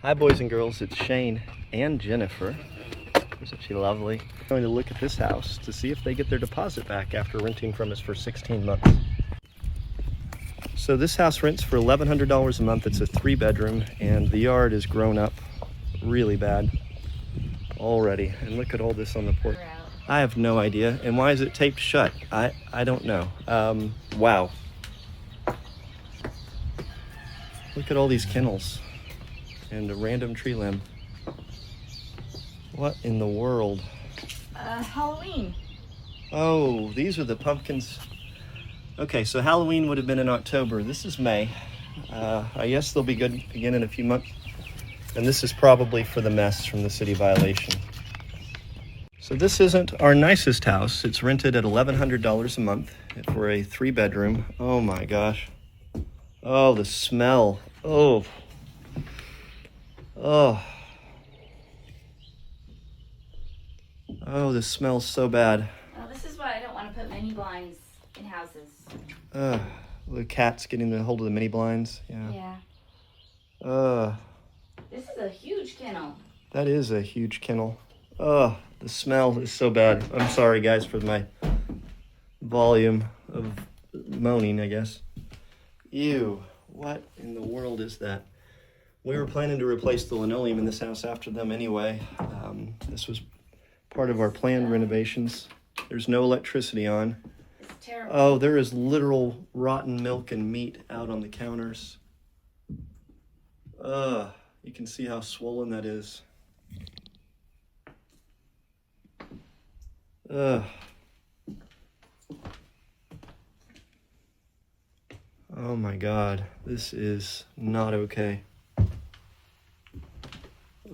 Hi boys and girls, it's Shane and Jennifer. Isn't she lovely? I'm going to look at this house to see if they get their deposit back after renting from us for 16 months. So this house rents for $1,100 a month. It's a 3-bedroom and the yard is grown up really bad already. And look at all this on the porch. I have no idea. And why is it taped shut? I don't know. Wow. Look at all these kennels and a random tree limb. What in the world? Halloween. Oh, these are the pumpkins. Okay, so Halloween would have been in October. This is May. I guess they'll be good again in a few months. And this is probably for the mess from the city violation. So this isn't our nicest house. It's rented at $1,100 a month for a 3-bedroom. Oh my gosh. Oh, the smell. Oh. Oh. Oh, this smells so bad. Well, this is why I don't want to put mini blinds in houses. The cat's getting a hold of the mini blinds. Yeah. This is a huge kennel. That is a huge kennel. The smell is so bad. I'm sorry, guys, for my volume of moaning, I guess. Ew. What in the world is that? We were planning to replace the linoleum in this house after them anyway. This was part of our planned renovations. There's no electricity on. It's terrible. Oh, there is literal rotten milk and meat out on the counters. You can see how swollen that is. Oh my God, this is not okay.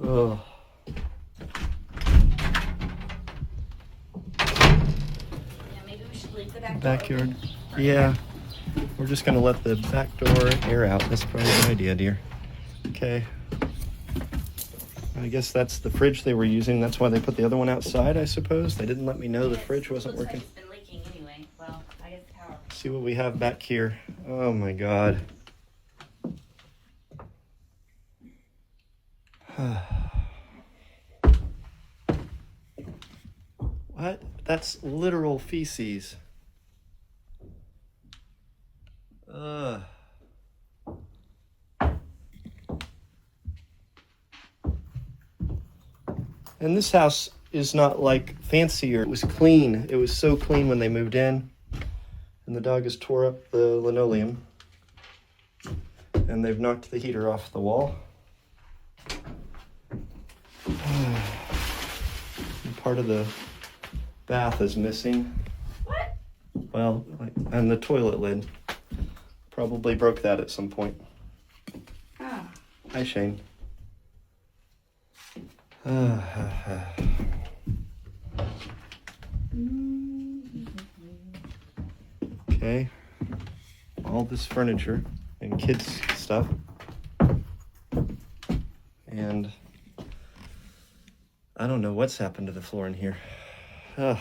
Yeah, maybe we should leave the Backyard. Yeah, we're just gonna let the back door air out. That's probably a good idea, dear. Okay. I guess that's the fridge they were using. That's why they put the other one outside, I suppose. They didn't let me know the fridge wasn't working. Like it's been leaking anyway. Well, I guess power. See what we have back here. Oh my God. What? That's literal feces. And this house is not like fancier. It was clean. It was so clean when they moved in. And the dog has tore up the linoleum. And they've knocked the heater off the wall. And part of the bath is missing. What? Well, and the toilet lid. Probably broke that at some point. Oh. Hi, Shane. Okay. All this furniture and kids' stuff. And I don't know what's happened to the floor in here. Haul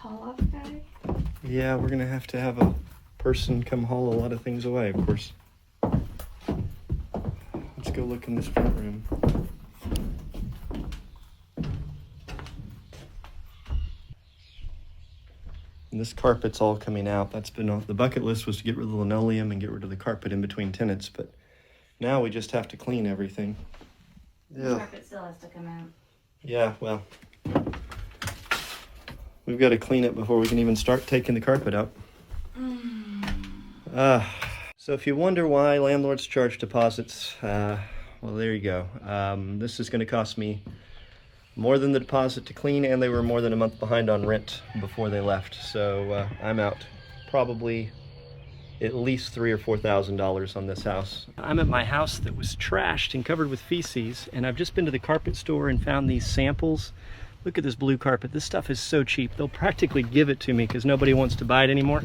off guy? Yeah, we're gonna have to have a person come haul a lot of things away, of course. Let's go look in this front room. And this carpet's all coming out. That's been on the bucket list, was to get rid of the linoleum and get rid of the carpet in between tenants, but now we just have to clean everything. The carpet still has to come out. Yeah, well, we've got to clean it before we can even start taking the carpet out. So if you wonder why landlords charge deposits, well, there you go. This is going to cost me more than the deposit to clean, and they were more than a month behind on rent before they left. So I'm out probably at least $3,000 or $4,000 on this house. I'm at my house that was trashed and covered with feces, and I've just been to the carpet store and found these samples. Look at this blue carpet. This stuff is so cheap. They'll practically give it to me because nobody wants to buy it anymore.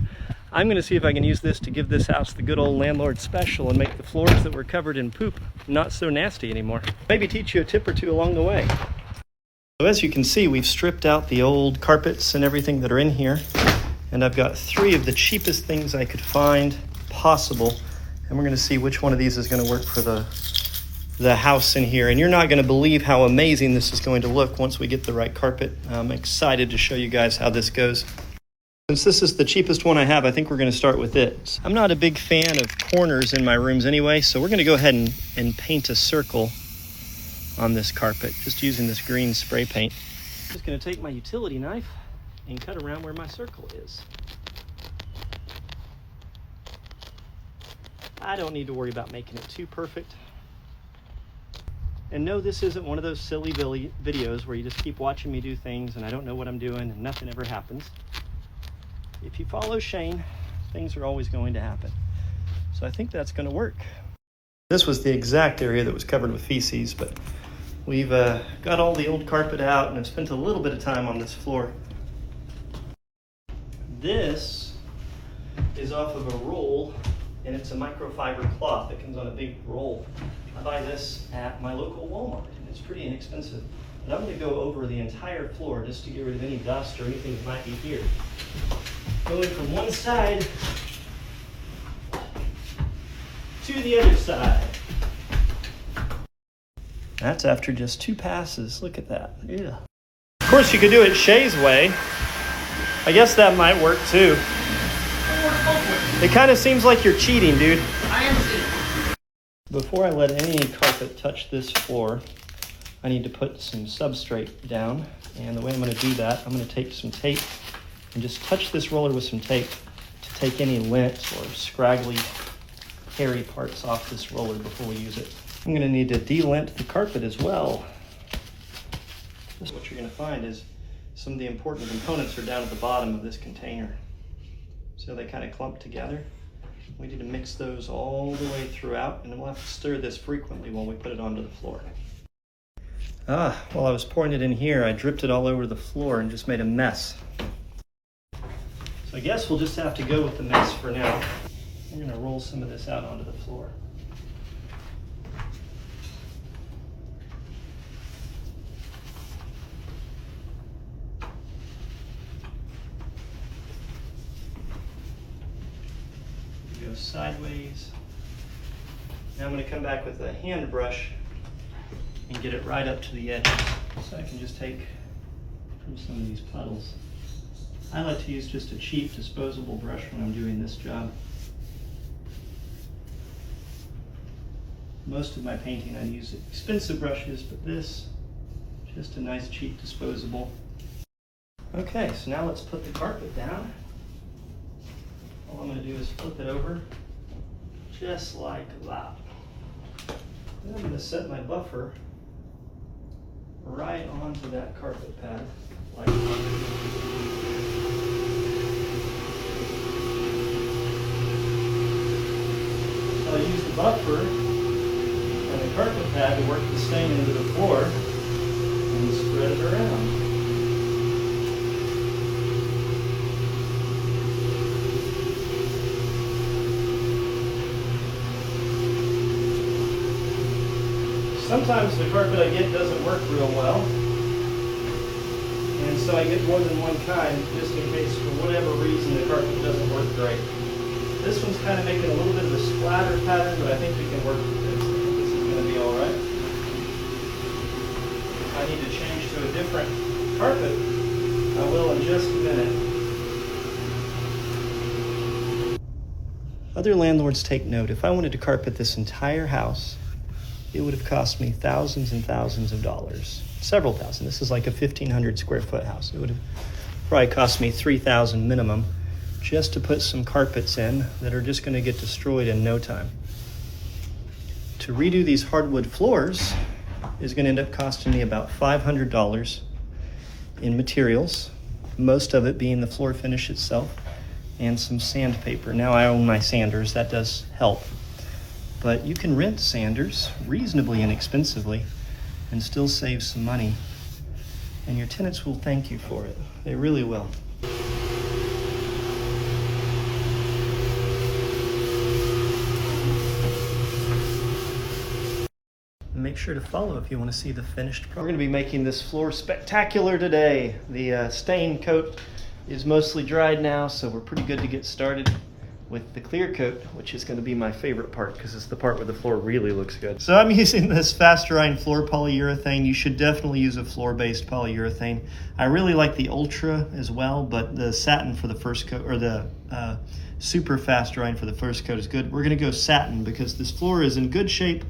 I'm going to see if I can use this to give this house the good old landlord special and make the floors that were covered in poop not so nasty anymore. Maybe teach you a tip or two along the way. So as you can see, we've stripped out the old carpets and everything that are in here. And I've got 3 of the cheapest things I could find possible And we're gonna see which one of these is gonna work for the house in here. And you're not gonna believe how amazing this is going to look once we get the right carpet. I'm excited to show you guys how this goes. Since this is the cheapest one I have, I think we're gonna start with it. I'm not a big fan of corners in my rooms anyway, so we're gonna go ahead and paint a circle on this carpet, just using this green spray paint. I'm just gonna take my utility knife and cut around where my circle is. I don't need to worry about making it too perfect. And no, this isn't one of those silly videos where you just keep watching me do things and I don't know what I'm doing and nothing ever happens. If you follow Shane, things are always going to happen. So I think that's going to work. This was the exact area that was covered with feces, but we've got all the old carpet out and I've spent a little bit of time on this floor. This is off of a roll, and it's a microfiber cloth that comes on a big roll. I buy this at my local Walmart, and it's pretty inexpensive. But I'm going to go over the entire floor just to get rid of any dust or anything that might be here. Going from one side to the other side. That's after just 2 passes. Look at that. Yeah. Of course, you could do it Shay's way. I guess that might work too. It kind of seems like you're cheating, dude. I am cheating. Before I let any carpet touch this floor, I need to put some substrate down. And the way I'm going to do that, I'm going to take some tape and just touch this roller with some tape to take any lint or scraggly, hairy parts off this roller before we use it. I'm going to need to de-lint the carpet as well. What you're going to find is some of the important components are down at the bottom of this container. So they kind of clump together. We need to mix those all the way throughout, and then we'll have to stir this frequently while we put it onto the floor. While I was pouring it in here, I dripped it all over the floor and just made a mess. So I guess we'll just have to go with the mess for now. We're going to roll some of this out onto the floor. Go sideways. Now I'm going to come back with a hand brush and get it right up to the edges. So I can just take from some of these puddles. I like to use just a cheap disposable brush when I'm doing this job. Most of my painting I use expensive brushes, but this, just a nice cheap disposable. Okay, so now let's put the carpet down. All I'm going to do is flip it over, just like that. Then I'm going to set my buffer right onto that carpet pad, like that. So I use the buffer and the carpet pad to work the stain into the floor and spread it around. Sometimes the carpet I get doesn't work real well, and so I get more than one kind just in case for whatever reason the carpet doesn't work great. This one's kind of making a little bit of a splatter pattern, but I think we can work with this. I think this is going to be all right. If I need to change to a different carpet, I will in just a minute. Other landlords take note. If I wanted to carpet this entire house, it would have cost me thousands and thousands of dollars. Several thousand. This is like a 1,500 square foot house. It would have probably cost me $3,000 minimum just to put some carpets in that are just going to get destroyed in no time. To redo these hardwood floors is going to end up costing me about $500 in materials, most of it being the floor finish itself and some sandpaper. Now I own my sanders, that does help. But you can rent sanders reasonably inexpensively and still save some money. And your tenants will thank you for it. They really will. Make sure to follow if you want to see the finished product. We're going to be making this floor spectacular today. The stain coat is mostly dried now, so we're pretty good to get started. with the clear coat, which is going to be my favorite part because it's the part where the floor really looks good. So I'm using this fast drying floor polyurethane. You should definitely use a floor-based polyurethane. I really like the Ultra as well, but the satin for the first coat, or the super fast drying for the first coat is good. We're going to go satin because this floor is in good shape,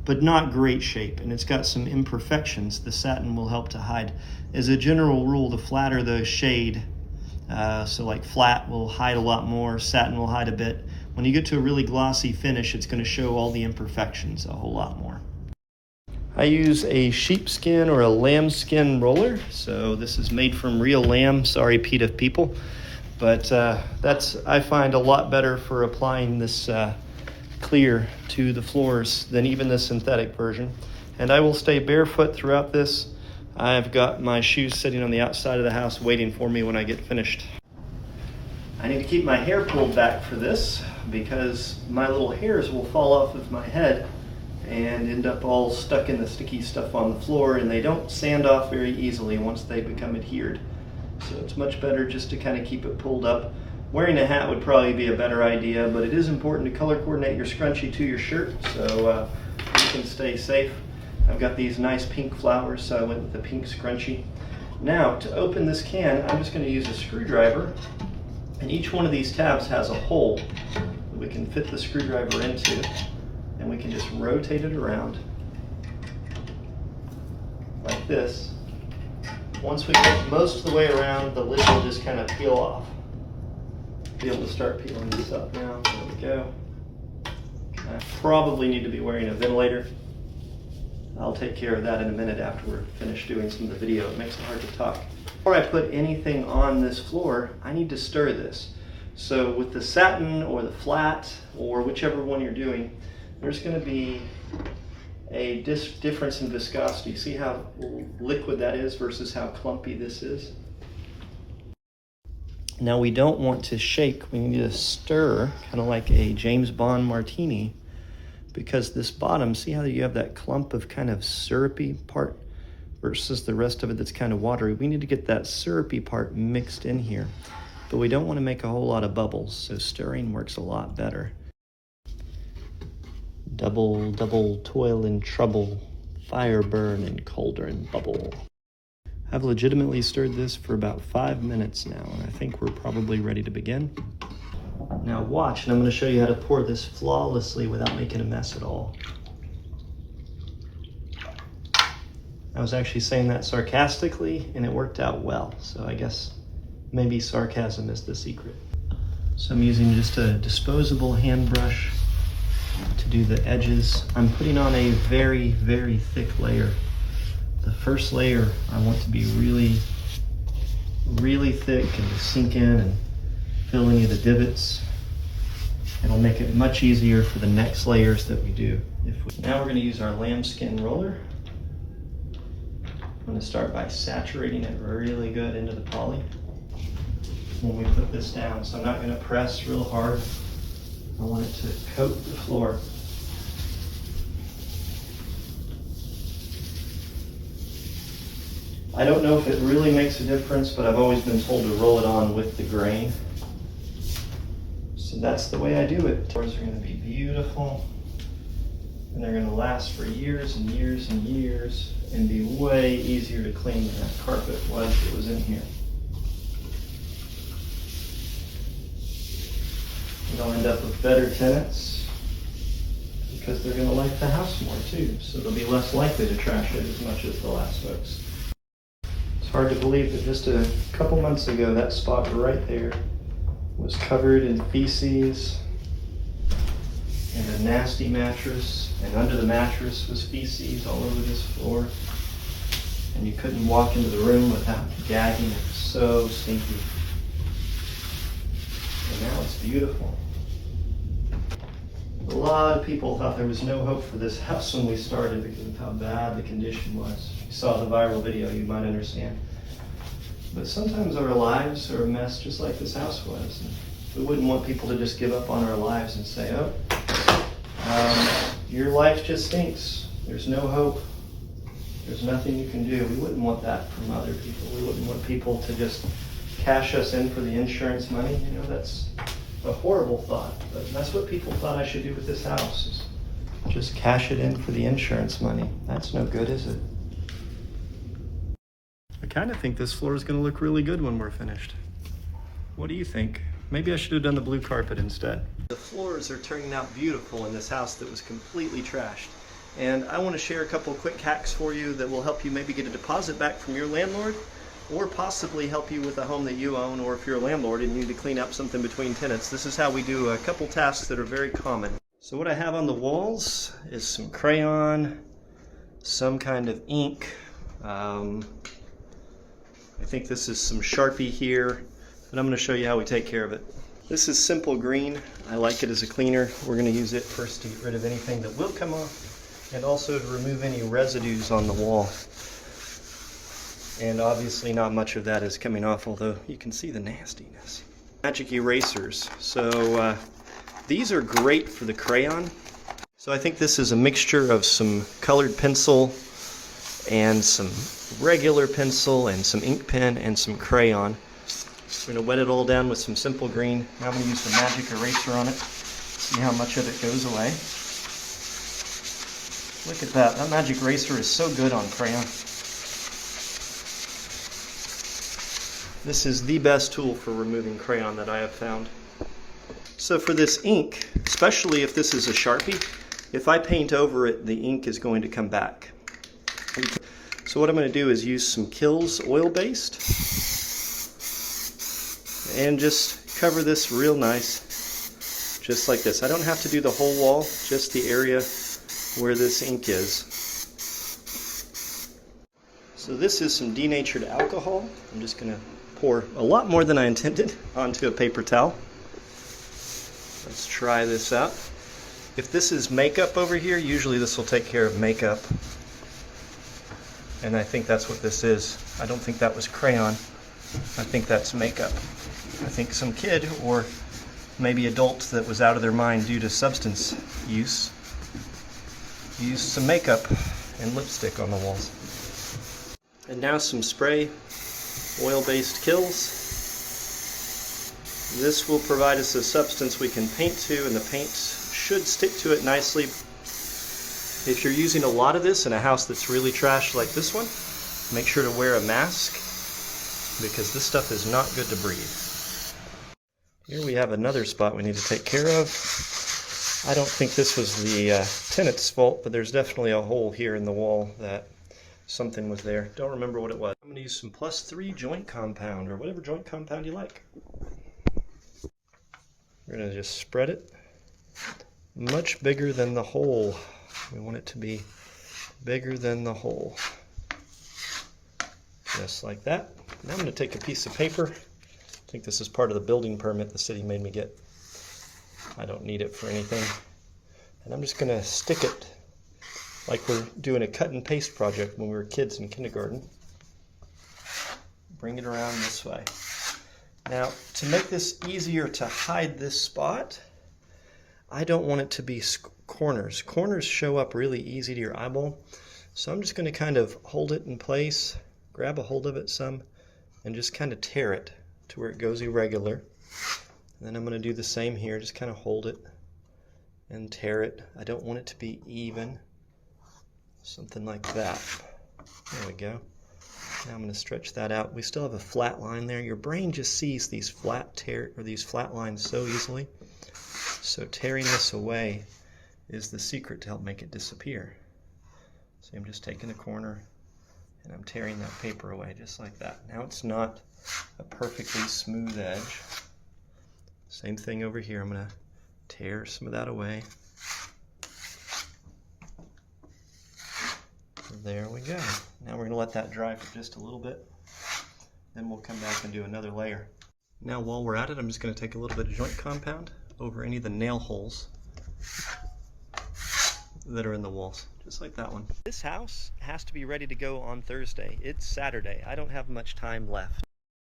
but not great shape, and it's got some imperfections. The satin will help to hide. As a general rule, the flatter the shade, so like flat will hide a lot more, satin will hide a bit. When you get to a really glossy finish, it's going to show all the imperfections a whole lot more. I use a sheepskin or a lambskin roller. So this is made from real lamb. Sorry, PETA people. But that's, I find, a lot better for applying this clear to the floors than even the synthetic version. And I will stay barefoot throughout this. I've got my shoes sitting on the outside of the house waiting for me when I get finished. I need to keep my hair pulled back for this because my little hairs will fall off of my head and end up all stuck in the sticky stuff on the floor, and they don't sand off very easily once they become adhered. So it's much better just to kind of keep it pulled up. Wearing a hat would probably be a better idea, but it is important to color coordinate your scrunchie to your shirt so you can stay safe. I've got these nice pink flowers, so I went with the pink scrunchie. Now, to open this can, I'm just going to use a screwdriver, and each one of these tabs has a hole that we can fit the screwdriver into, and we can just rotate it around like this. Once we get most of the way around, the lid will just kind of peel off. Be able to start peeling this up now. There we go. I probably need to be wearing a ventilator. I'll take care of that in a minute after we're finished doing some of the video. It makes it hard to talk. Before I put anything on this floor, I need to stir this. So with the satin or the flat or whichever one you're doing, there's going to be a difference in viscosity. See how liquid that is versus how clumpy this is? Now we don't want to shake, we need to stir, kind of like a James Bond martini, because this bottom, see how you have that clump of kind of syrupy part versus the rest of it that's kind of watery? We need to get that syrupy part mixed in here, but we don't want to make a whole lot of bubbles, so stirring works a lot better. Double toil and trouble, fire burn and cauldron bubble. I've legitimately stirred this for about 5 minutes now, and I think we're probably ready to begin. Now watch, and I'm going to show you how to pour this flawlessly without making a mess at all. I was actually saying that sarcastically, and it worked out well, so I guess maybe sarcasm is the secret. So I'm using just a disposable hand brush to do the edges. I'm putting on a very, very thick layer. The first layer I want to be really, really thick and to sink in and fill any of the divots. It'll make it much easier for the next layers that we do. Now we're going to use our lambskin roller. I'm going to start by saturating it really good into the poly when we put this down. So I'm not going to press real hard. I want it to coat the floor. I don't know if it really makes a difference, but I've always been told to roll it on with the grain. So that's the way I do it. Floors are going to be beautiful, and they're going to last for years and years and years and be way easier to clean than that carpet was that was in here. And I'll end up with better tenants because they're going to like the house more too, so they'll be less likely to trash it as much as the last folks. It's hard to believe that just a couple months ago that spot right there was covered in feces and a nasty mattress, and under the mattress was feces all over this floor, and you couldn't walk into the room without gagging. It was so stinky. And now it's beautiful. A lot of people thought there was no hope for this house when we started because of how bad the condition was. If you saw the viral video, you might understand. But sometimes our lives are a mess just like this house was. And we wouldn't want people to just give up on our lives and say, oh, your life just stinks. There's no hope. There's nothing you can do. We wouldn't want that from other people. We wouldn't want people to just cash us in for the insurance money. You know, that's a horrible thought, but that's what people thought I should do with this house, is just cash it in for the insurance money. That's no good, is it? I kind of think this floor is going to look really good when we're finished. What do you think? Maybe I should have done the blue carpet instead. The floors are turning out beautiful in this house that was completely trashed. And I want to share a couple quick hacks for you that will help you maybe get a deposit back from your landlord, or possibly help you with a home that you own, or if you're a landlord and you need to clean up something between tenants. This is how we do a couple tasks that are very common. So what I have on the walls is some crayon, some kind of ink. I think this is some Sharpie here, and I'm going to show you how we take care of it. This is simple green. I like it as a cleaner. We're going to use it first to get rid of anything that will come off, and also to remove any residues on the wall. And obviously not much of that is coming off, although you can see the nastiness. Magic erasers. So these are great for the crayon. So I think this is a mixture of some colored pencil and some regular pencil and some ink pen and some crayon. We're going to wet it all down with some simple green. Now I'm going to use the magic eraser on it. See how much of it goes away. Look at that. That magic eraser is so good on crayon. This is the best tool for removing crayon that I have found. So for this ink, especially if this is a Sharpie, if I paint over it, the ink is going to come back. So what I'm going to do is use some Kills oil-based and just cover this real nice, just like this. I don't have to do the whole wall, just the area where this ink is. So this is some denatured alcohol. I'm just going to pour a lot more than I intended onto a paper towel. Let's try this out. If this is makeup over here, usually this will take care of makeup. And I think that's what this is. I don't think that was crayon. I think that's makeup. I think some kid or maybe adult that was out of their mind due to substance use used some makeup and lipstick on the walls. And now some spray oil-based Kills. This will provide us a substance we can paint to, and the paint should stick to it nicely. If you're using a lot of this in a house that's really trashed like this one, make sure to wear a mask, because this stuff is not good to breathe. Here we have another spot we need to take care of. I don't think this was the tenant's fault, but there's definitely a hole here in the wall that something was there. Don't remember what it was. I'm going to use some +3 joint compound, or whatever joint compound you like. We're going to just spread it much bigger than the hole. We want it to be bigger than the hole. Just like that. Now I'm going to take a piece of paper. I think this is part of the building permit the city made me get. I don't need it for anything. And I'm just going to stick it like we're doing a cut and paste project when we were kids in kindergarten. Bring it around this way. Now, to make this easier to hide this spot, I don't want it to be corners. Corners show up really easy to your eyeball. So I'm just going to kind of hold it in place, grab a hold of it some, and just kind of tear it to where it goes irregular. And then I'm going to do the same here, just kind of hold it and tear it. I don't want it to be even. Something like that. There we go. Now I'm going to stretch that out. We still have a flat line there. Your brain just sees these flat lines so easily. So tearing this away is the secret to help make it disappear. So I'm just taking the corner and I'm tearing that paper away just like that. Now it's not a perfectly smooth edge. Same thing over here. I'm going to tear some of that away. There we go. Now we're going to let that dry for just a little bit. Then we'll come back and do another layer. Now while we're at it, I'm just going to take a little bit of joint compound over any of the nail holes that are in the walls, just like that one. This house has to be ready to go on Thursday. It's Saturday. I don't have much time left.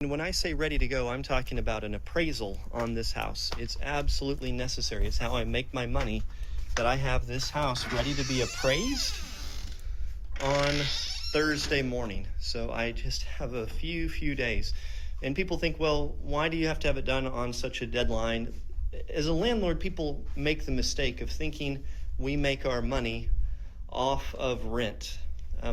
And when I say ready to go, I'm talking about an appraisal on this house. It's absolutely necessary. It's how I make my money, that I have this house ready to be appraised on Thursday morning. So I just have a few days. And people think, well, why do you have to have it done on such a deadline? as a landlord, people make the mistake of thinking we make our money off of rent.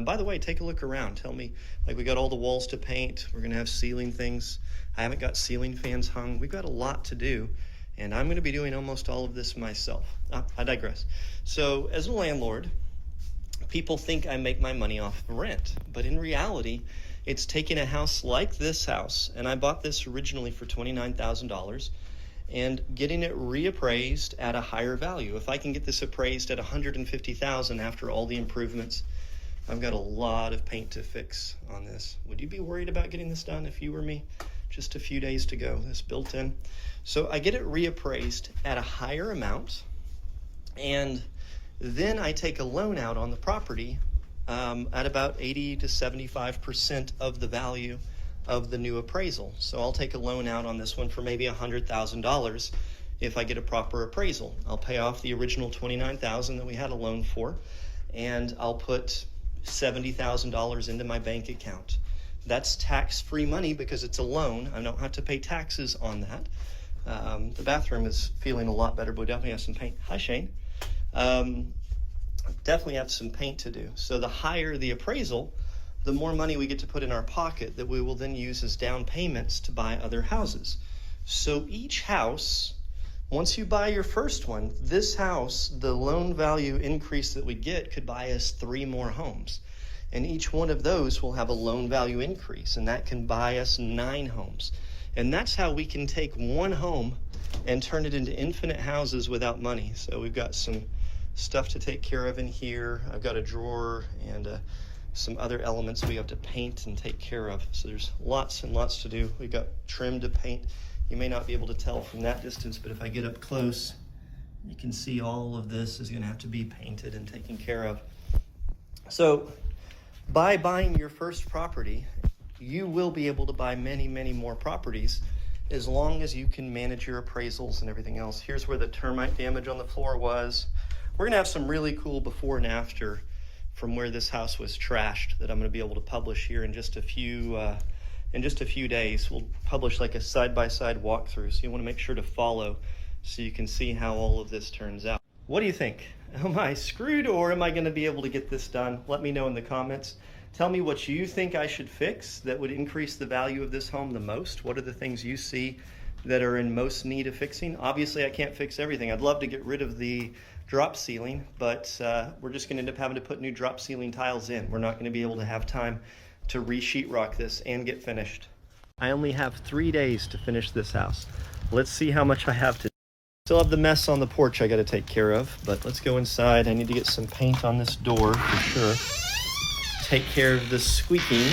By the way, take a look around. Tell me, like, we got all the walls to paint. We're going to have ceiling things. I haven't got ceiling fans hung. We've got a lot to do, and I'm going to be doing almost all of this myself. I digress. So as a landlord, people think I make my money off of rent, but in reality, it's taking a house like this house, and I bought this originally for $29,000, and getting it reappraised at a higher value. If I can get this appraised at $150,000 after all the improvements, I've got a lot of paint to fix on this. Would you be worried about getting this done if you were me? Just a few days to go, this built in. So I get it reappraised at a higher amount, and then I take a loan out on the property at about 80 to 75% of the value of the new appraisal. So I'll take a loan out on this one for maybe $100,000 if I get a proper appraisal. I'll pay off the original $29,000 that we had a loan for, and I'll put $70,000 into my bank account. That's tax-free money because it's a loan. I don't have to pay taxes on that. The bathroom is feeling a lot better, but we definitely have some paint. Hi, Shane. Definitely have some paint to do. So the higher the appraisal, the more money we get to put in our pocket that we will then use as down payments to buy other houses. So each house, once you buy your first one, this house, the loan value increase that we get could buy us 3 more homes. And each one of those will have a loan value increase, and that can buy us 9 homes. And that's how we can take one home and turn it into infinite houses without money. So we've got some stuff to take care of in here. I've got a drawer and some other elements we have to paint and take care of. So there's lots and lots to do. We've got trim to paint. You may not be able to tell from that distance, but if I get up close, you can see all of this is going to have to be painted and taken care of. So by buying your first property, you will be able to buy many, many more properties as long as you can manage your appraisals and everything else. Here's where the termite damage on the floor was. We're going to have some really cool before and after from where this house was trashed that I'm going to be able to publish here in just a few days. We'll publish like a side-by-side walkthrough, so you want to make sure to follow so you can see how all of this turns out. What do you think? Am I screwed, or am I going to be able to get this done? Let me know in the comments. Tell me what you think I should fix that would increase the value of this home the most. What are the things you see that are in most need of fixing? Obviously, I can't fix everything. I'd love to get rid of the drop ceiling, but we're just going to end up having to put new drop ceiling tiles in. We're not going to be able to have time to re-sheetrock this and get finished. I only have 3 days to finish this house. Let's see how much I have to do. Still have the mess on the porch I got to take care of, but let's go inside. I need to get some paint on this door for sure. Take care of the squeaking.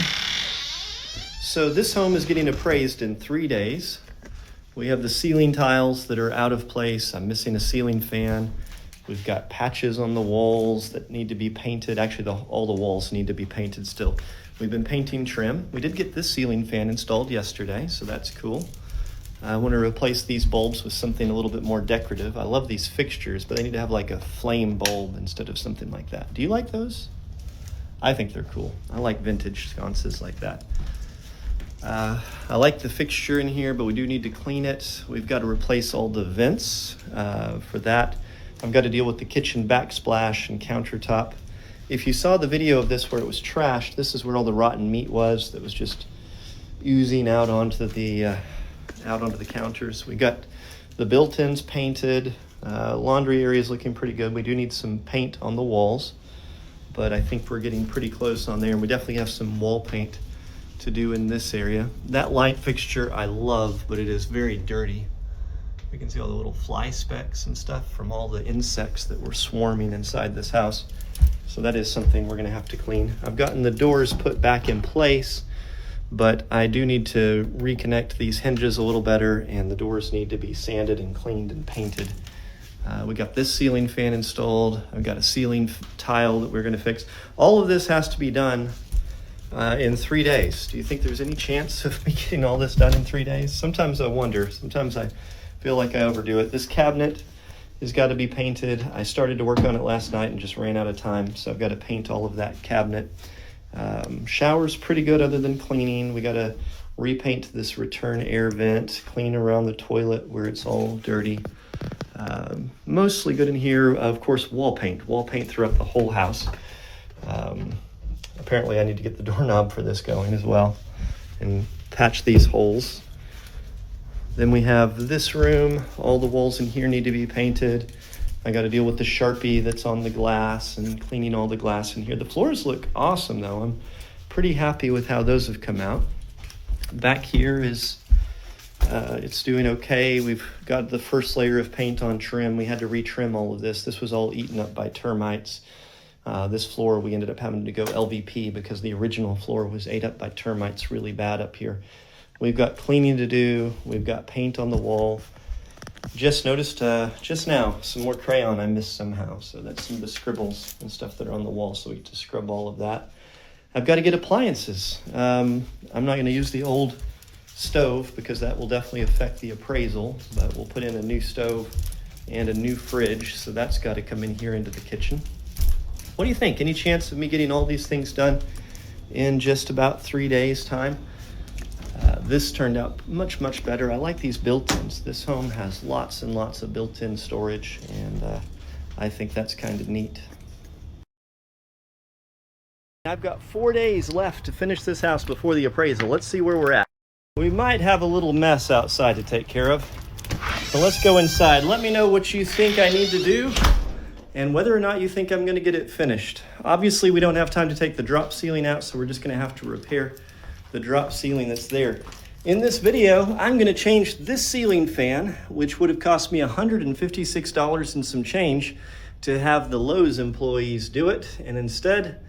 So this home is getting appraised in 3 days. We have the ceiling tiles that are out of place. I'm missing a ceiling fan. We've got patches on the walls that need to be painted. Actually, all the walls need to be painted still. We've been painting trim. We did get this ceiling fan installed yesterday, so that's cool. I want to replace these bulbs with something a little bit more decorative. I love these fixtures, but they need to have like a flame bulb instead of something like that. Do you like those? I think they're cool. I like vintage sconces like that. I like the fixture in here, but we do need to clean it. We've got to replace all the vents for that. I've got to deal with the kitchen backsplash and countertop. If you saw the video of this where it was trashed, this is where all the rotten meat was that was just oozing out onto the counters. We got the built-ins painted. Laundry area is looking pretty good. We do need some paint on the walls, but I think we're getting pretty close on there, and we definitely have some wall paint to do in this area. That light fixture I love, but it is very dirty. We can see all the little fly specks and stuff from all the insects that were swarming inside this house. So that is something we're gonna have to clean. I've gotten the doors put back in place, but I do need to reconnect these hinges a little better, and the doors need to be sanded and cleaned and painted. We got this ceiling fan installed. I've got a ceiling tile that we're gonna fix. All of this has to be done in 3 days. Do you think there's any chance of me getting all this done in 3 days? Sometimes I wonder. Sometimes I feel like I overdo it. This cabinet has got to be painted. I started to work on it last night and just ran out of time, so I've got to paint all of that cabinet. Shower's pretty good other than cleaning. We got to repaint this return air vent, clean around the toilet where it's all dirty. Mostly good in here. Of course, wall paint throughout the whole house. Apparently I need to get the doorknob for this going as well and patch these holes. Then we have this room. All the walls in here need to be painted. I got to deal with the Sharpie that's on the glass and cleaning all the glass in here. The floors look awesome though. I'm pretty happy with how those have come out. Back here is, it's doing okay. We've got the first layer of paint on trim. We had to retrim all of this. This was all eaten up by termites. This floor, we ended up having to go LVP because the original floor was ate up by termites really bad up here. We've got cleaning to do. We've got paint on the wall. Just noticed just now some more crayon I missed somehow. So that's some of the scribbles and stuff that are on the wall. So we get to scrub all of that. I've got to get appliances. I'm not going to use the old stove because that will definitely affect the appraisal. But we'll put in a new stove and a new fridge. So that's got to come in here into the kitchen. What do you think? Any chance of me getting all these things done in just about 3 days' time? This turned out much, much better. I like these built-ins. This home has lots and lots of built-in storage, and I think that's kind of neat. I've got 4 days left to finish this house before the appraisal. Let's see where we're at. We might have a little mess outside to take care of. So let's go inside. Let me know what you think I need to do and whether or not you think I'm going to get it finished. Obviously, we don't have time to take the drop ceiling out, so we're just going to have to repair the drop ceiling that's there. In this video, I'm going to change this ceiling fan, which would have cost me $156 and some change to have the Lowe's employees do it, and instead,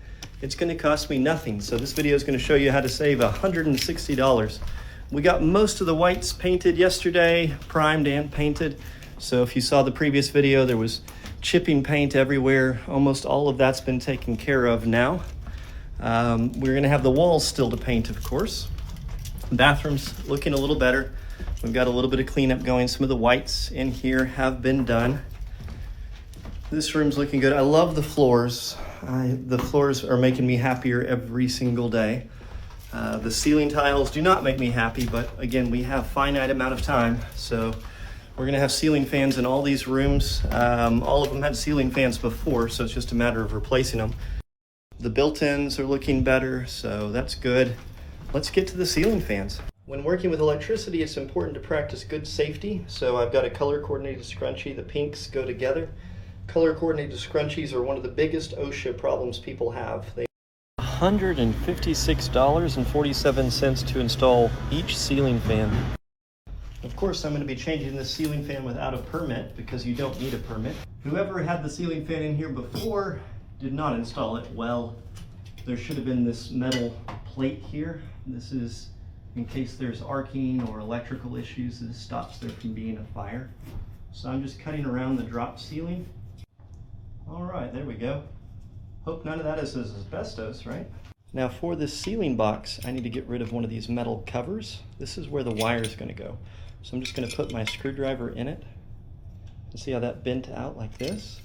it's going to cost me nothing. So this video is going to show you how to save $160. We got most of the whites painted yesterday, primed and painted. So if you saw the previous video, there was chipping paint everywhere. Almost all of that's been taken care of now. We're going to have the walls still to paint, of course. Bathroom's looking a little better. We've got a little bit of cleanup going. Some of the whites in here have been done. This room's looking good. I love the floors. The floors are making me happier every single day. The ceiling tiles do not make me happy, but again, we have finite amount of time. So we're going to have ceiling fans in all these rooms. All of them had ceiling fans before, so it's just a matter of replacing them. The built-ins are looking better, so that's good. Let's get to the ceiling fans. When working with electricity, it's important to practice good safety. So I've got a color-coordinated scrunchie. The pinks go together. Color-coordinated scrunchies are one of the biggest OSHA problems people have. They $156.47 to install each ceiling fan. Of course, I'm going to be changing this ceiling fan without a permit because you don't need a permit. Whoever had the ceiling fan in here before did not install it well. There should have been this metal plate here. This is in case there's arcing or electrical issues. This stops there from being a fire. So I'm just cutting around the drop ceiling. All right, there we go. Hope none of that is asbestos, right? Now for this ceiling box, I need to get rid of one of these metal covers. This is where the wire is going to go. So I'm just going to put my screwdriver in it. And see how that bent out like this?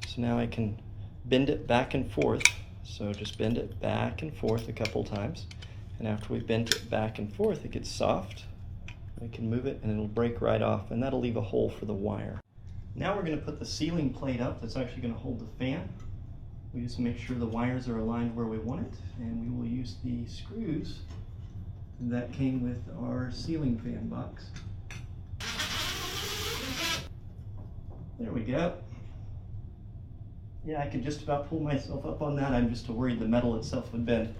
So now I can bend it back and forth. So just bend it back and forth a couple times. And after we've bent it back and forth, it gets soft. We can move it and it'll break right off, and that'll leave a hole for the wire. Now we're going to put the ceiling plate up that's actually going to hold the fan. We just make sure the wires are aligned where we want it, and we will use the screws that came with our ceiling fan box. There we go. Yeah, I could just about pull myself up on that. I'm just worried the metal itself would bend.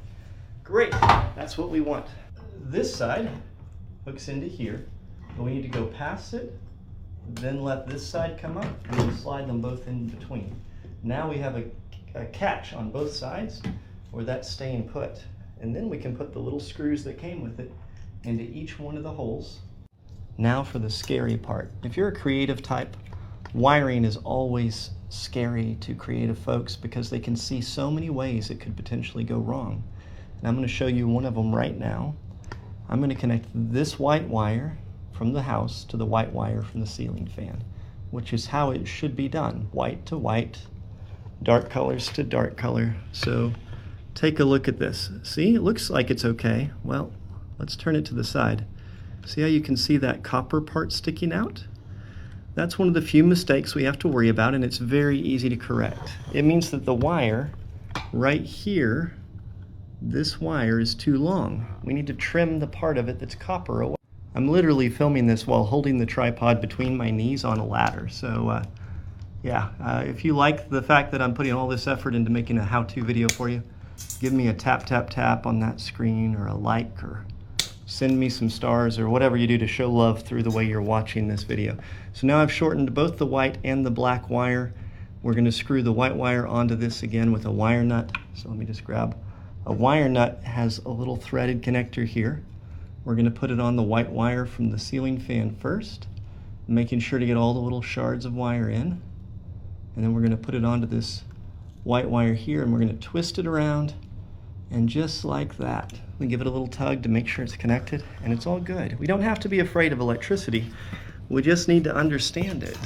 Great, that's what we want. This side hooks into here, but we need to go past it, then let this side come up, and then slide them both in between. Now we have a catch on both sides where that's staying put. And then we can put the little screws that came with it into each one of the holes. Now for the scary part. If you're a creative type, wiring is always scary to creative folks because they can see so many ways it could potentially go wrong. And I'm going to show you one of them right now. I'm going to connect this white wire from the house to the white wire from the ceiling fan, which is how it should be done. White to white, dark colors to dark color. So take a look at this. See, it looks like it's okay. Well, let's turn it to the side. See how you can see that copper part sticking out? That's one of the few mistakes we have to worry about, and it's very easy to correct. It means that the wire right here, this wire is too long. We need to trim the part of it that's copper away. I'm literally filming this while holding the tripod between my knees on a ladder. So if you like the fact that I'm putting all this effort into making a how-to video for you, give me a tap, tap, tap on that screen, or a like, or send me some stars, or whatever you do to show love through the way you're watching this video. So now I've shortened both the white and the black wire. We're going to screw the white wire onto this again with a wire nut. So let me just grab a wire nut. Has a little threaded connector here. We're going to put it on the white wire from the ceiling fan first, making sure to get all the little shards of wire in. And then we're going to put it onto this white wire here, and we're going to twist it around, and just like that, we give it a little tug to make sure it's connected, and it's all good. We don't have to be afraid of electricity. We just need to understand it.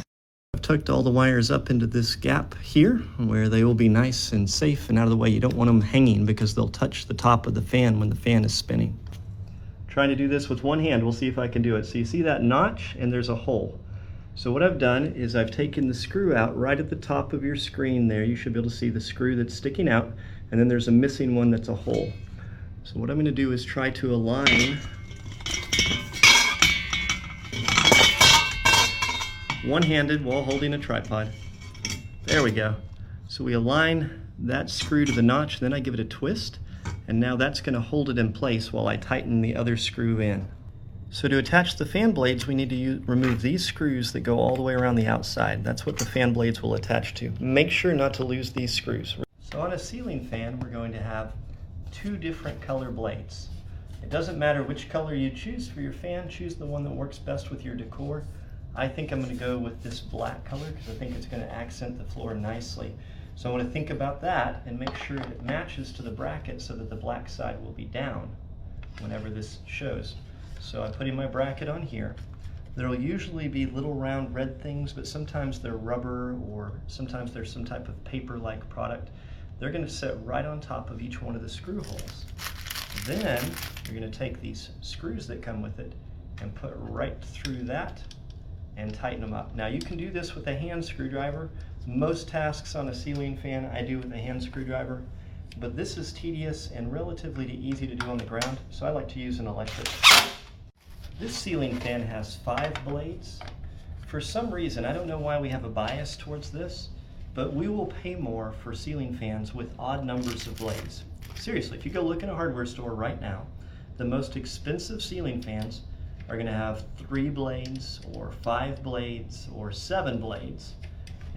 I've tucked all the wires up into this gap here, where they will be nice and safe and out of the way. You don't want them hanging because they'll touch the top of the fan when the fan is spinning. Trying to do this with one hand. We'll see if I can do it. So you see that notch, and there's a hole. So what I've done is I've taken the screw out right at the top of your screen there. You should be able to see the screw that's sticking out, and then there's a missing one that's a hole. So what I'm going to do is try to align one-handed while holding a tripod. There we go. So we align that screw to the notch, then I give it a twist, and now that's going to hold it in place while I tighten the other screw in. So to attach the fan blades, we need to remove these screws that go all the way around the outside. That's what the fan blades will attach to. Make sure not to lose these screws. So on a ceiling fan, we're going to have two different color blades. It doesn't matter which color you choose for your fan. Choose the one that works best with your decor. I think I'm going to go with this black color because I think it's going to accent the floor nicely. So I want to think about that and make sure it matches to the bracket so that the black side will be down whenever this shows. So I'm putting my bracket on here. There'll usually be little round red things, but sometimes they're rubber, or sometimes there's some type of paper-like product. They're going to sit right on top of each one of the screw holes. Then you're going to take these screws that come with it and put right through that and tighten them up. Now you can do this with a hand screwdriver. Most tasks on a ceiling fan I do with a hand screwdriver, but this is tedious and relatively easy to do on the ground, so I like to use an electric. This ceiling fan has 5 blades. For some reason, I don't know why we have a bias towards this, but we will pay more for ceiling fans with odd numbers of blades. Seriously, if you go look in a hardware store right now, the most expensive ceiling fans are going to have 3 blades or 5 blades or 7 blades,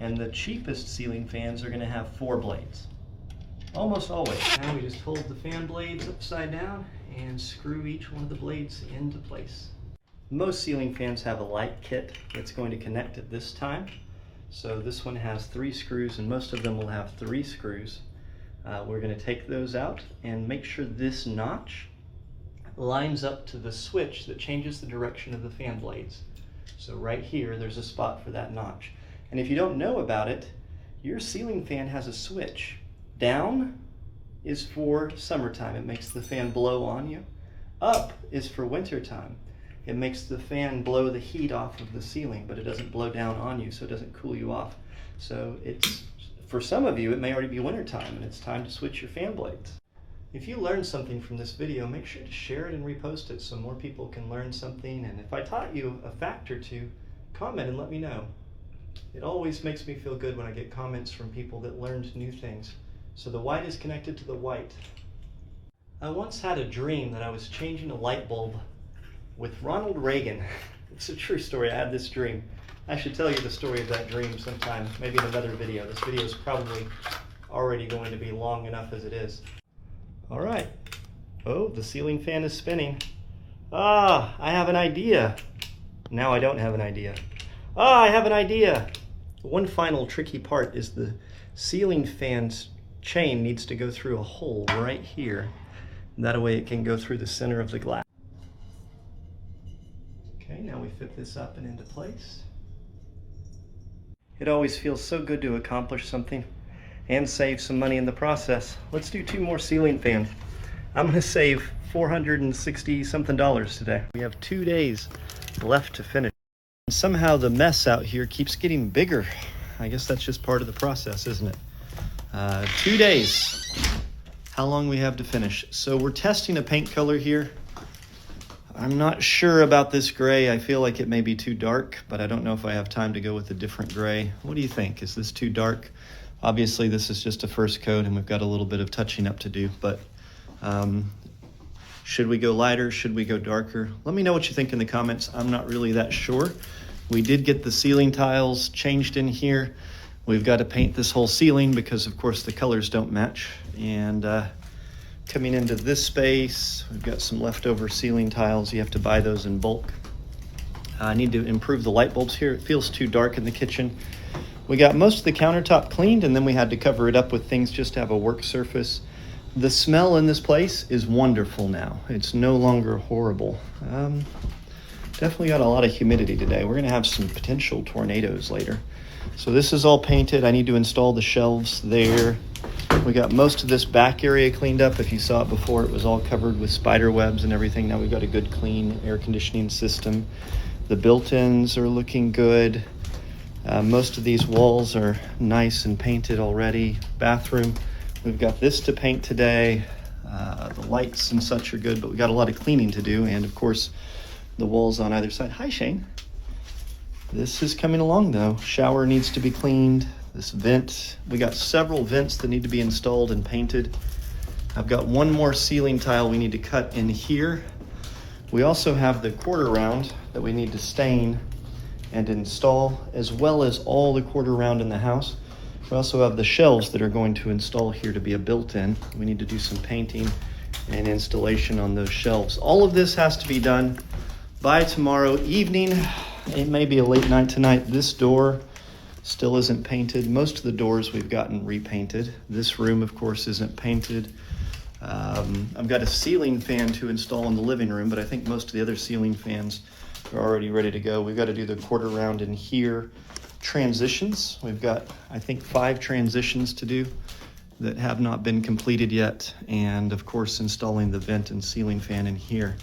and the cheapest ceiling fans are going to have 4 blades. Almost always. Now we just hold the fan blades upside down and screw each one of the blades into place. Most ceiling fans have a light kit that's going to connect at this time. So this one has 3 screws, and most of them will have 3 screws. We're going to take those out and make sure this notch lines up to the switch that changes the direction of the fan blades. So right here, there's a spot for that notch. And if you don't know about it, your ceiling fan has a switch. Down is for summertime. It makes the fan blow on you. Up is for wintertime. It makes the fan blow the heat off of the ceiling, but it doesn't blow down on you, so it doesn't cool you off. So it's, for some of you, it may already be wintertime and it's time to switch your fan blades. If you learned something from this video, make sure to share it and repost it so more people can learn something. And if I taught you a fact or two, comment and let me know. It always makes me feel good when I get comments from people that learned new things. So the white is connected to the white. I once had a dream that I was changing a light bulb with Ronald Reagan. It's a true story. I had this dream. I should tell you the story of that dream sometime, maybe in another video. This video is probably already going to be long enough as it is. All right. Oh, the ceiling fan is spinning. Ah, I have an idea. Now I don't have an idea. Ah, I have an idea. One final tricky part is the ceiling fan's chain needs to go through a hole right here. That way it can go through the center of the glass. Okay, now we fit this up and into place. It always feels so good to accomplish something. and save some money in the process. Let's do 2 more ceiling fans. I'm gonna save $460 something today. We have 2 days left to finish. And somehow the mess out here keeps getting bigger. I guess that's just part of the process, isn't it? 2 days. How long we have to finish. So we're testing a paint color here. I'm not sure about this gray. I feel like it may be too dark, but I don't know if I have time to go with a different gray. What do you think? Is this too dark? Obviously, this is just a first coat, and we've got a little bit of touching up to do, but should we go lighter? Should we go darker? Let me know what you think in the comments. I'm not really that sure. We did get the ceiling tiles changed in here. We've got to paint this whole ceiling because, of course, the colors don't match. And coming into this space, we've got some leftover ceiling tiles. You have to buy those in bulk. I need to improve the light bulbs here. It feels too dark in the kitchen. We got most of the countertop cleaned, and then we had to cover it up with things just to have a work surface. The smell in this place is wonderful now. It's no longer horrible. Definitely got a lot of humidity today. We're gonna have some potential tornadoes later. So this is all painted. I need to install the shelves there. We got most of this back area cleaned up. If you saw it before, it was all covered with spider webs and everything. Now we've got a good clean air conditioning system. The built-ins are looking good. Most of these walls are nice and painted already. Bathroom, we've got this to paint today. The lights and such are good, but we got a lot of cleaning to do. And of course, the walls on either side. Hi, Shane. This is coming along though. Shower needs to be cleaned. This vent, we got several vents that need to be installed and painted. I've got one more ceiling tile we need to cut in here. We also have the quarter round that we need to stain and install, as well as all the quarter round in the house. We also have the shelves that are going to install here to be a built-in. We need to do some painting and installation on those shelves. All of this has to be done by tomorrow evening. It may be a late night tonight. This door still isn't painted. Most of the doors we've gotten repainted. This room, of course, isn't painted. I've got a ceiling fan to install in the living room, but I think most of the other ceiling fans are already ready to go. We've got to do the quarter round in here. Transitions, we've got, I think, 5 transitions to do that have not been completed yet. And of course, installing the vent and ceiling fan in here.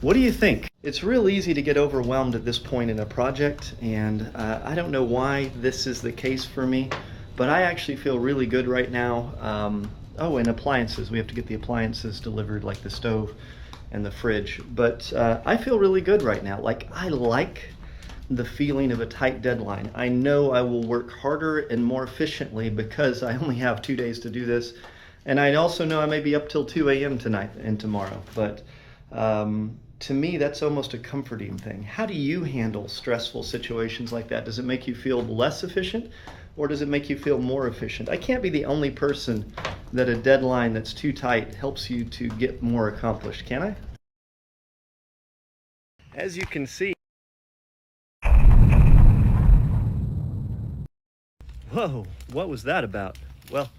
What do you think? It's real easy to get overwhelmed at this point in a project, and I don't know why this is the case for me, but I actually feel really good right now. Oh, and appliances. We have to get the appliances delivered, like the stove and the fridge. But I feel really good right now. Like, I like the feeling of a tight deadline. I know I will work harder and more efficiently because I only have 2 days to do this. And I also know I may be up till 2 a.m. tonight and tomorrow. But to me, that's almost a comforting thing. How do you handle stressful situations like that? Does it make you feel less efficient, or does it make you feel more efficient? I can't be the only person that a deadline that's too tight helps you to get more accomplished, can I? As you can see, whoa, what was that about? Well,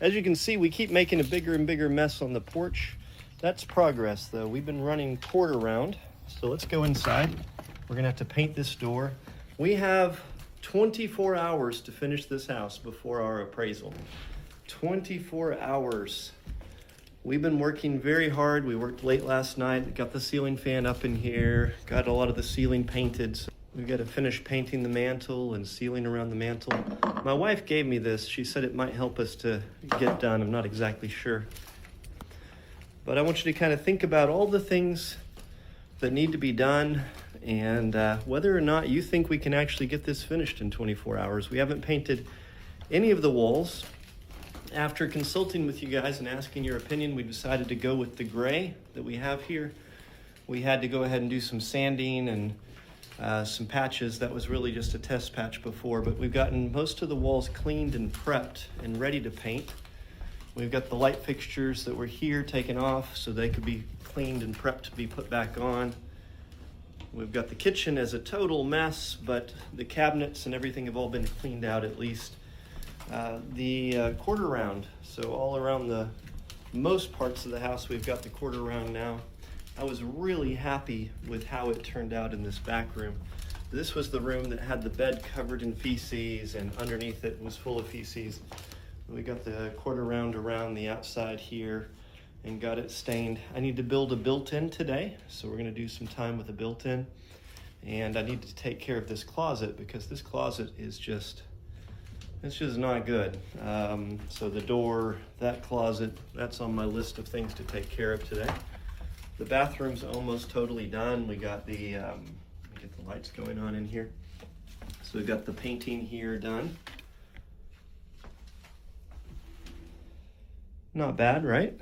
as you can see, we keep making a bigger and bigger mess on the porch. That's progress, though. We've been running quarter round, so let's go inside. We're gonna have to paint this door. We have 24 hours to finish this house before our appraisal. 24 hours. We've been working very hard. We worked late last night, got the ceiling fan up in here, got a lot of the ceiling painted. So we've got to finish painting the mantle and sealing around the mantle. My wife gave me this. She said it might help us to get done. I'm not exactly sure. But I want you to kind of think about all the things that need to be done and whether or not you think we can actually get this finished in 24 hours. We haven't painted any of the walls. After consulting with you guys and asking your opinion, we decided to go with the gray that we have here. We had to go ahead and do some sanding and some patches. That was really just a test patch before, but we've gotten most of the walls cleaned and prepped and ready to paint. We've got the light fixtures that were here taken off so they could be cleaned and prepped to be put back on. We've got the kitchen as a total mess, but the cabinets and everything have all been cleaned out at least. The quarter round, so all around the most parts of the house, we've got the quarter round now. I was really happy with how it turned out in this back room. This was the room that had the bed covered in feces, and underneath it was full of feces. We got the quarter round around the outside here and got it stained. I need to build a built-in today, so we're gonna do some time with a built-in. And I need to take care of this closet because this closet is just, it's just not good. So the door, that closet, that's on my list of things to take care of today. The bathroom's almost totally done. We got the, let me get the lights going on in here. So we've got the painting here done. Not bad, right?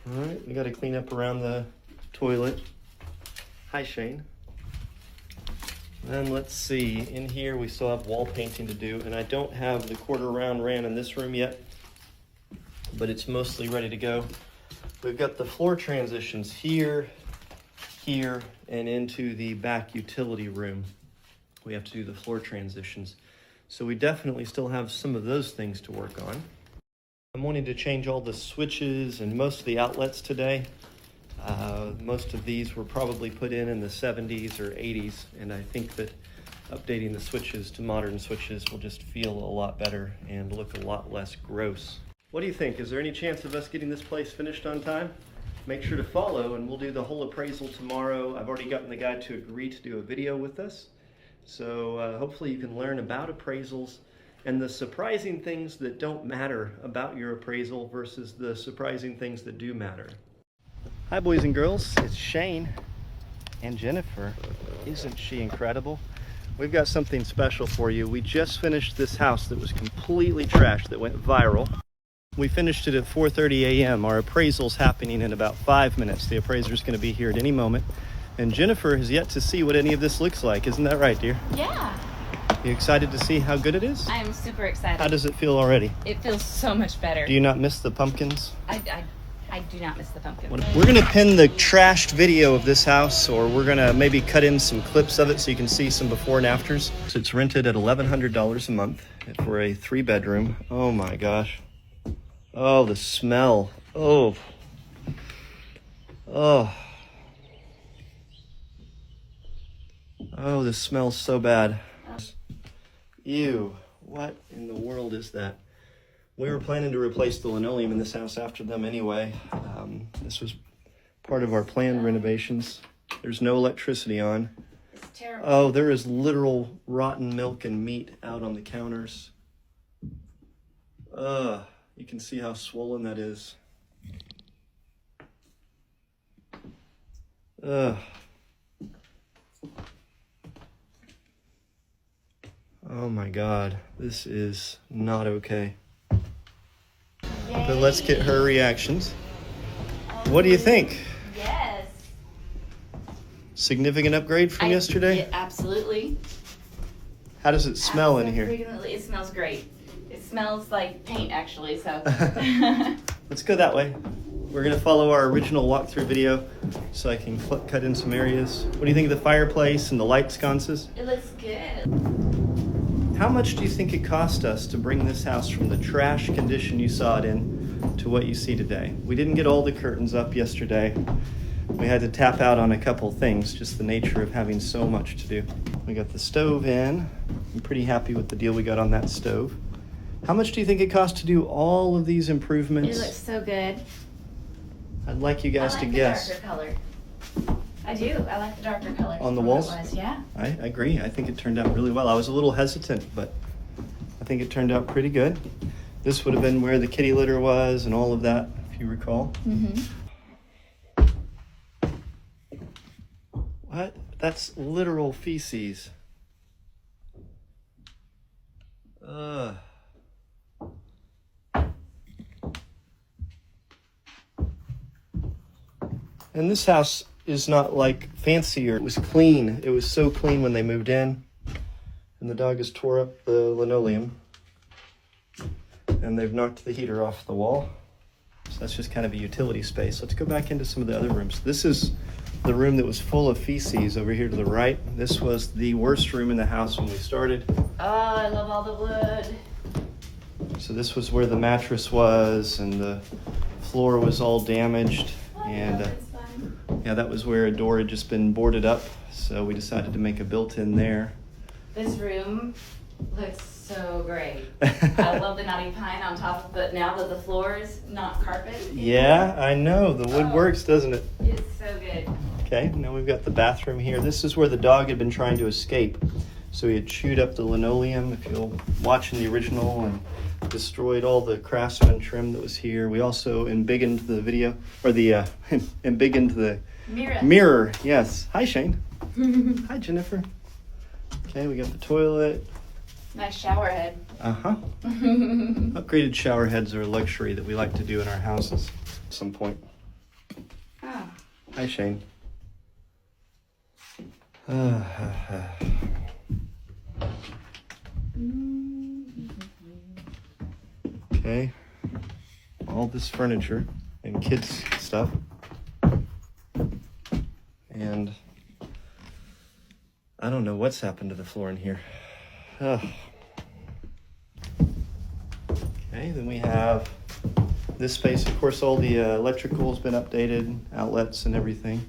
All right, we got to clean up around the toilet. Hi, Shane. Then let's see, in here we still have wall painting to do, and I don't have the quarter round ran in this room yet, but it's mostly ready to go. We've got the floor transitions here, here, and into the back utility room. We have to do the floor transitions. So we definitely still have some of those things to work on. I'm wanting to change all the switches and most of the outlets today. Most of these were probably put in the 70s or 80s, and I think that updating the switches to modern switches will just feel a lot better and look a lot less gross. What do you think? Is there any chance of us getting this place finished on time? Make sure to follow, and we'll do the whole appraisal tomorrow. I've already gotten the guy to agree to do a video with us, so hopefully you can learn about appraisals and the surprising things that don't matter about your appraisal versus the surprising things that do matter. Hi boys and girls, it's Shane and Jennifer. Isn't she incredible? We've got something special for you. We just finished this house that was completely trashed, that went viral. We finished it at 4:30 a.m. Our appraisal's happening in about 5 minutes. The appraiser's going to be here at any moment. And Jennifer has yet to see what any of this looks like. Isn't that right, dear? Yeah. You excited to see how good it is? I am super excited. How does it feel already? It feels so much better. Do you not miss the pumpkins? I do not miss the pumpkin. We're gonna pin the trashed video of this house, or we're gonna maybe cut in some clips of it so you can see some before and afters. So it's rented at $1,100 a month for a 3-bedroom. Oh my gosh. Oh, the smell. Oh. Oh. Oh, this smells so bad. Ew, what in the world is that? We were planning to replace the linoleum in this house after them anyway. This was part of our planned renovations. There's no electricity on. It's terrible. Oh, there is literal rotten milk and meat out on the counters. You can see how swollen that is. Oh my God, this is not okay. But let's get her reactions. What do you think? Yes. Significant upgrade from yesterday? Yeah, absolutely. How does it smell in here? It smells great. It smells like paint, actually, so. Let's go that way. We're gonna follow our original walkthrough video so I can cut in some areas. What do you think of the fireplace and the light sconces? It looks good. How much do you think it cost us to bring this house from the trash condition you saw it in to what you see today? We didn't get all the curtains up yesterday. We had to tap out on a couple things, just the nature of having so much to do. We got the stove in. I'm pretty happy with the deal we got on that stove. How much do you think it cost to do all of these improvements? It looks so good. I'd like you guys to guess. I like the darker color. I do. I like the darker color. On the walls? Yeah. I agree. I think it turned out really well. I was a little hesitant, but I think it turned out pretty good. This would have been where the kitty litter was and all of that, if you recall. Mm-hmm. What? That's literal feces. Ugh. And this house is not like fancier. It was clean. It was so clean when they moved in. And the dog has tore up the linoleum. And they've knocked the heater off the wall. So that's just kind of a utility space. Let's go back into some of the other rooms. This is the room that was full of feces over here to the right. This was the worst room in the house when we started. Oh, I love all the wood. So this was where the mattress was, and the floor was all damaged. Oh, And yeah, that's fun. yeah, that was where a door had just been boarded up. So we decided to make a built-in there. This room looks so great. I love the knotty pine on top of it now that the floor is not carpet. Yeah, I know. The wood works, doesn't it? It's so good. Okay, now we've got the bathroom here. This is where the dog had been trying to escape. So he had chewed up the linoleum, if you'll watch in the original, and destroyed all the Craftsman trim that was here. We also embiggened the video, or the embiggened the mirror. Yes. Hi, Shane. Hi, Jennifer. Okay, we got the toilet. Nice shower head. Uh-huh. Upgraded shower heads are a luxury that we like to do in our houses at some point. Oh. Hi, Shane. Okay. All this furniture and kids' stuff. And I don't know what's happened to the floor in here. Okay, then we have this space. Of course, all the electrical's been updated, outlets and everything.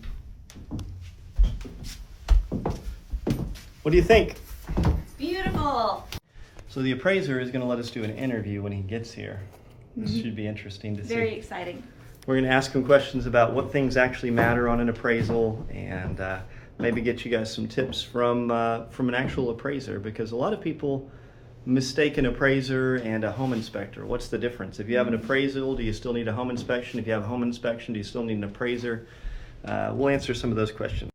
What do you think? It's beautiful. So the appraiser is going to let us do an interview when he gets here. This should be interesting to see. Very exciting. We're going to ask him questions about what things actually matter on an appraisal, and maybe get you guys some tips from an actual appraiser, because a lot of people mistake an appraiser and a home inspector. What's the difference? If you have an appraisal, do you still need a home inspection? If you have a home inspection, do you still need an appraiser? We'll answer some of those questions.